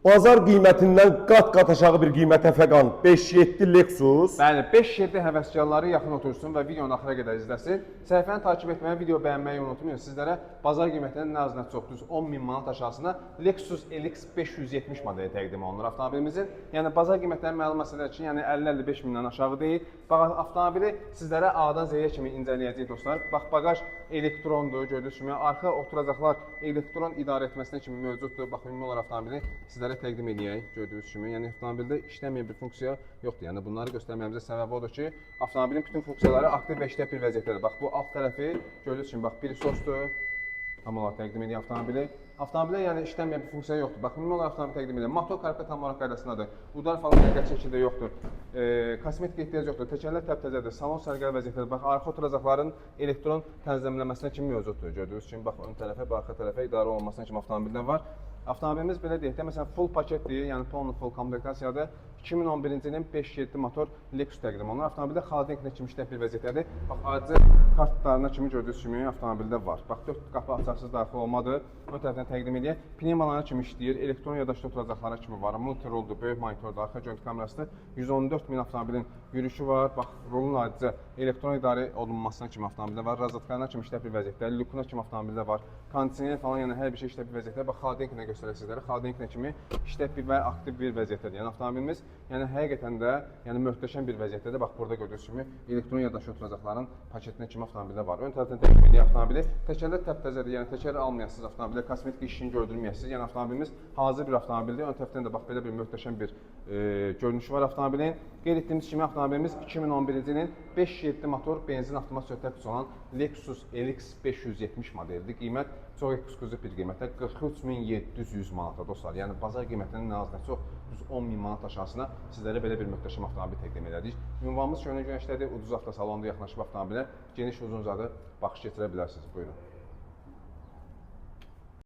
Bazar qiymətindən qat-qat aşağı bir qiymətə fəqan 5-7 Lexus. Bəli, 5-7 həvəskarları yaxın otursun və videonu axıra qədər izləsin. Səhifəni takib etməyi, video bəyənməyi unutmayın. Sizlərə bazar qiymətindən nə az nə çox düz 10.000 manat aşağısına Lexus LX 570 modeli təqdim olunur avtomobilimizin. Yəni bazar qiymətləri məlum məsələdir ki, yəni 50-55 mindən aşağı deyil. Bax, avtomobili sizlərə A-dan Z-yə kimi incələyəcək dostlar. Bax, bagaj elektrondur, gördüyünüz kimi. Arxa oturacaqlar elektron idarə etməsinə kimi mövcuddur. Bax, ümumi olaraq avtomobili sizlərə təqdim edəyək, gördüyünüz kimi. Yəni avtomobildə işləməyən bir funksiya yoxdur. Yəni bunları göstərməyimizə səbəbi odur ki, avtomobilin bütün funksiyaları aktiv və işlək bir vəziyyətdədir. Bax, bu alt tərəfi gördüyünüz kimi, bax, pilisosdur. Tam olaraq təqdim edək avtomobili. Avtomobildə yəni işlənməyən bir funksiya yoxdur. Bax, ümumi olaraq avtomobili təqdim edir. Motor karpet tam olaraq qaydasındadır. Udar falan dəqiq şəkildə yoxdur. Kosmetik ehtiyac yoxdur. Təkərlər təptəzədir. Salon sərgəli vəziyyətdədir. Bax, arxa oturacaqların elektron tənzimləməsinə kimi mövcuddur. Gördüyünüz kimi, bax, ön tərəfə və arxa tərəfə idarə olunmasına kimi avtomobildə var. Avtomobilimiz belə deyək də, məsələn, full paketdir, yəni full komplektasiyadır. 2011-ci ilin 5.7 motor Lexus təqdim olunur. Avtomobildə xaladenklə kimi işlək bir vəziyyətdədir. Bax, ayrıca kartlarına kimi gördüyünüz kimi avtomobildə var. Bax, 4 qapı açarsız daxil olmadır. Ön tərəfdən təqdim edək. Pneumalarına kimi işləyir. Elektron yaddaşda oturacaqlara kimi var. Multiroldur, böyük monitordur, arxa görüntü kamerasıdır. 114 min avtomobilin yürüyüşü var. Bax, rolun ayrıca elektron idarə olunmasına kimi avtomobildə var. Razatlarına kimi işlək bir vəziyyətdə, lukuna kimi avtomobildə var. Kondisyoner falan, yəni hər bir şey işlək bir vəziyyətdə. Bax, xaladenklə göstərək sizlərə. Xaladenklə kimi işlək bir və aktiv bir vəziyyətdədir. Yəni avtomobilimiz yəni həqiqətən də yəni möhtəşəm bir vəziyyətdədir. Bax, burada gördüyünüz kimi elektron yaddaşı oturacaqların paketinə kimi avtomobildə var. Ön tərəfdən təqdim edək avtomobili. Təkərlər təptəzədir, yəni təkər almayasınız avtomobildə, kosmetik işini gördürməyəsiniz. Yəni avtomobilimiz hazır bir avtomobildir. Ön tərəfdən də bax belə bir möhtəşəm bir görünüşü var avtomobilin. Qeyd etdiyimiz kimi avtomobilimiz 2011-ci ilin 5.7 motor benzin avtomat söhbət olan Lexus LX 570 modelidir. Qiymət çox eksklüziv bir qiymətə 43.700 manata dostlar. Yəni bazar qiymətinin nə az nə çox düz 10.000 manat aşağısına sizlərə belə bir möhtəşəm avtomobil təqdim edəcəyik. Ünvanımız Şönə Günəşdədir. Ucuz avtosalonda yaxınlaşıb avtomobilə geniş uzun uzadı baxış keçirə bilərsiniz. Buyurun.